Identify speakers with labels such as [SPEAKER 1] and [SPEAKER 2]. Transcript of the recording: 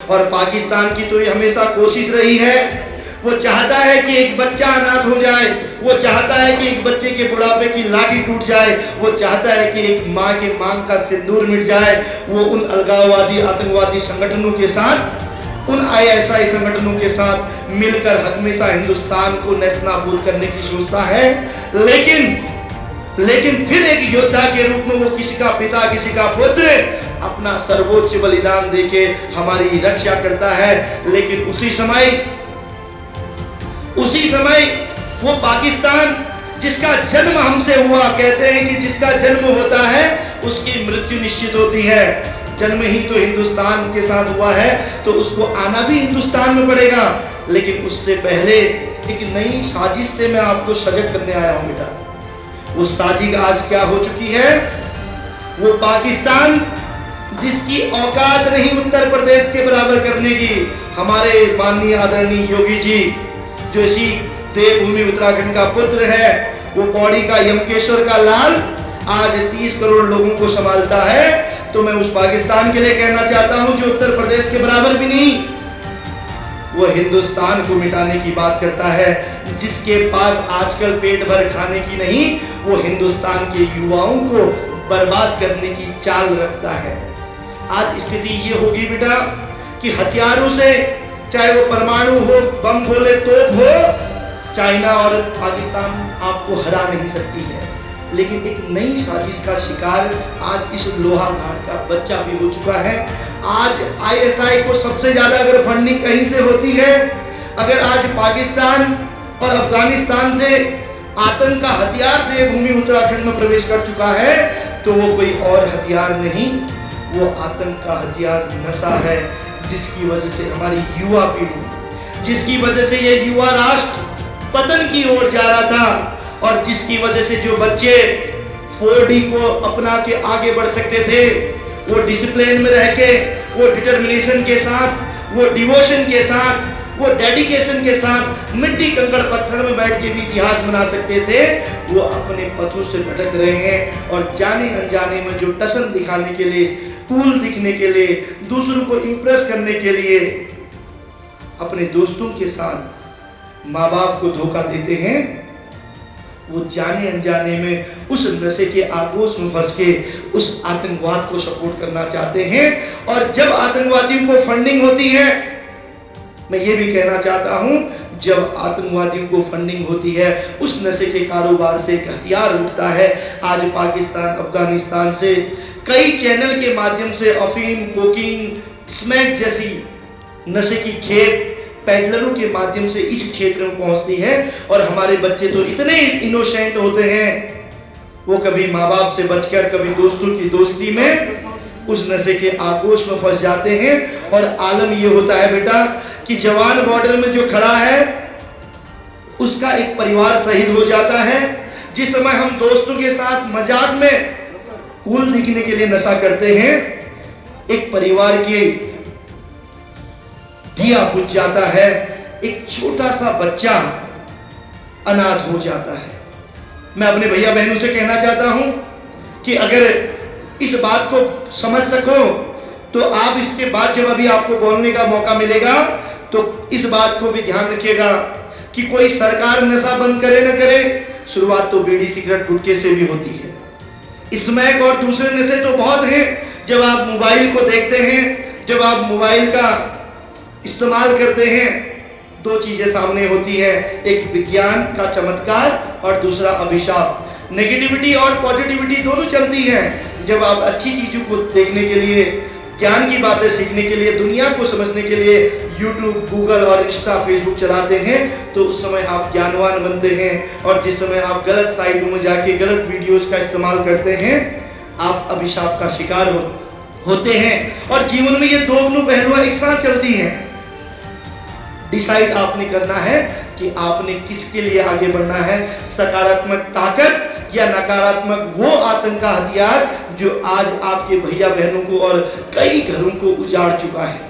[SPEAKER 1] और पाकिस्तान की तो ये हमेशा कोशिश रही है, वो चाहता है कि एक बच्चा अनाथ हो जाए, वो चाहता है कि एक बच्चे के बुढ़ापे की लाठी टूट जाए, वो चाहता है कि एक माँ के मांग का सिंदूर मिट जाए। वो उन अलगाववादी आतंकवादी संगठनों के साथ, उन ISI संगठनों के साथ मिलकर हमेशा हिंदुस्तान को नेस्तनाबूद करने की सोचता है। लेकिन फिर एक योद्धा के रूप में वो किसी का पिता, किसी का पुत्र अपना सर्वोच्च बलिदान देके हमारी रक्षा करता है। लेकिन उसी समय वो पाकिस्तान जिसका जन्म हमसे हुआ, कहते हैं कि जिसका जन्म होता है उसकी मृत्यु निश्चित होती है। जन्म ही तो हिंदुस्तान के साथ हुआ है, तो उसको आना भी हिंदुस्तान में पड़ेगा। लेकिन उससे पहले एक नई साजिश से मैं आपको सजग करने आया हूं बेटा। वो साजिश आज क्या हो चुकी है? वो पाकिस्तान जिसकी औकात नहीं उत्तर प्रदेश के बराबर करने की, हमारे माननीय आदरणीय योगी जी जो इसी देवभूमि उत्तराखंड का पुत्र है, वो पौड़ी का यमकेश्वर का लाल आज 30 करोड़ लोगों को संभालता है। तो मैं उस पाकिस्तान के लिए कहना चाहता हूं जो उत्तर प्रदेश के बराबर भी नहीं, वो हिंदुस्तान को मिटाने की बात करता है। जिसके पास आजकल पेट भर खाने की नहीं, वो हिंदुस्तान के युवाओं को बर्बाद करने की चाल रखता है। आज स्थिति ये होगी बेटा कि हथियारों से, चाहे वो परमाणु हो, बम गोले, तोप हो, चाइना और पाकिस्तान आपको हरा नहीं सकती है। लेकिन एक नई साजिश का शिकार आज इस लोहा घाट का बच्चा भी हो चुका है। आज ISI को सबसे ज्यादा अगर फंडिंग कहीं से होती है, अगर आज पाकिस्तान और अफगानिस्तान से आतंक का हथियार देवभूमि उत्तराखंड में प्रवेश कर चुका है, तो वो कोई और हथियार नहीं, वो आतंक का हथियार नशा है। जिसकी वजह से हमारी युवा पीढ़ी, जिसकी वजह से ये युवा राष्ट्र पतन की ओर जा रहा था, और जिसकी वजह से जो बच्चे 4D को अपना के आगे बढ़ सकते थे, वो डिसिप्लिन में रह के, वो डिटर्मिनेशन के साथ, वो डिवोशन के साथ, वो डेडिकेशन के साथ मिट्टी कंकड़ पत्थर में बैठ के भी इतिहास बना सकते थे, वो अपने पथों से भटक रहे हैं। और जाने अनजाने में जो टसन दिखाने के लिए, कूल दिखने के लिए, दूसरों को इंप्रेस करने के लिए अपने दोस्तों के साथ माँ बाप को धोखा देते हैं, वो जाने अनजाने में उस नशे के आगोश में फंस के उस आतंकवाद को सपोर्ट करना चाहते हैं। और जब आतंकवादियों को फंडिंग होती है, मैं ये भी कहना चाहता हूं, जब आतंकवादियों को फंडिंग होती है, उस नशे के कारोबार से एक हथियार उठता है। आज पाकिस्तान, अफगानिस्तान से कई चैनल के माध्यम से अफीम, कोकीन, स्मैक जैसी नशे की खेप पैडलरों के माध्यम से इस क्षेत्र में पहुंचती है। और हमारे बच्चे तो इतने इनोसेंट होते हैं, वो कभी माँ बाप से बचकर, कभी दोस्तों की दोस्ती में उस नशे के आगोश में फंस जाते हैं। और आलम ये होता है बेटा कि जवान बॉर्डर में जो खड़ा है उसका एक परिवार शहीद हो जाता है। जिस समय हम दोस्तों के साथ मजाक में कूल दिखने के लिए नशा करते हैं, एक परिवार के दिया बुझ जाता है, एक छोटा सा बच्चा अनाथ हो जाता है। मैं अपने भैया बहनों से कहना चाहता हूं कि अगर इस बात को समझ सको तो आप इसके बाद जब अभी आपको बोलने का मौका मिलेगा तो इस बात को भी ध्यान रखिएगा कि कोई सरकार नशा बंद करे न करे, शुरुआत तो बीड़ी सिगरेट गुटखे से भी होती है। स्मैक और दूसरे नशे तो बहुत हैं। जब आप मोबाइल को देखते हैं, जब आप मोबाइल का इस्तेमाल करते हैं, दो चीजें सामने होती है, एक विज्ञान का चमत्कार और दूसरा अभिशाप। नेगेटिविटी और पॉजिटिविटी दोनों चलती हैं। जब आप अच्छी चीजों को देखने के लिए, ज्ञान की बातें सीखने के लिए, दुनिया को समझने के लिए यूट्यूब, गूगल और इंस्टा, फेसबुक चलाते हैं, तो उस समय आप ज्ञानवान बनते हैं। और जिस समय आप गलत साइटों में जाके गलत वीडियोस का इस्तेमाल करते हैं, आप अभिशाप का शिकार होते हैं। और जीवन में ये दोनों पहलुएं एक साथ चलती हैं। डिसाइड आपने करना है कि आपने किसके लिए आगे बढ़ना है, सकारात्मक ताकत या नकारात्मक वो आतंक का हथियार जो आज आपके भैया बहनों को और कई घरों को उजाड़ चुका है।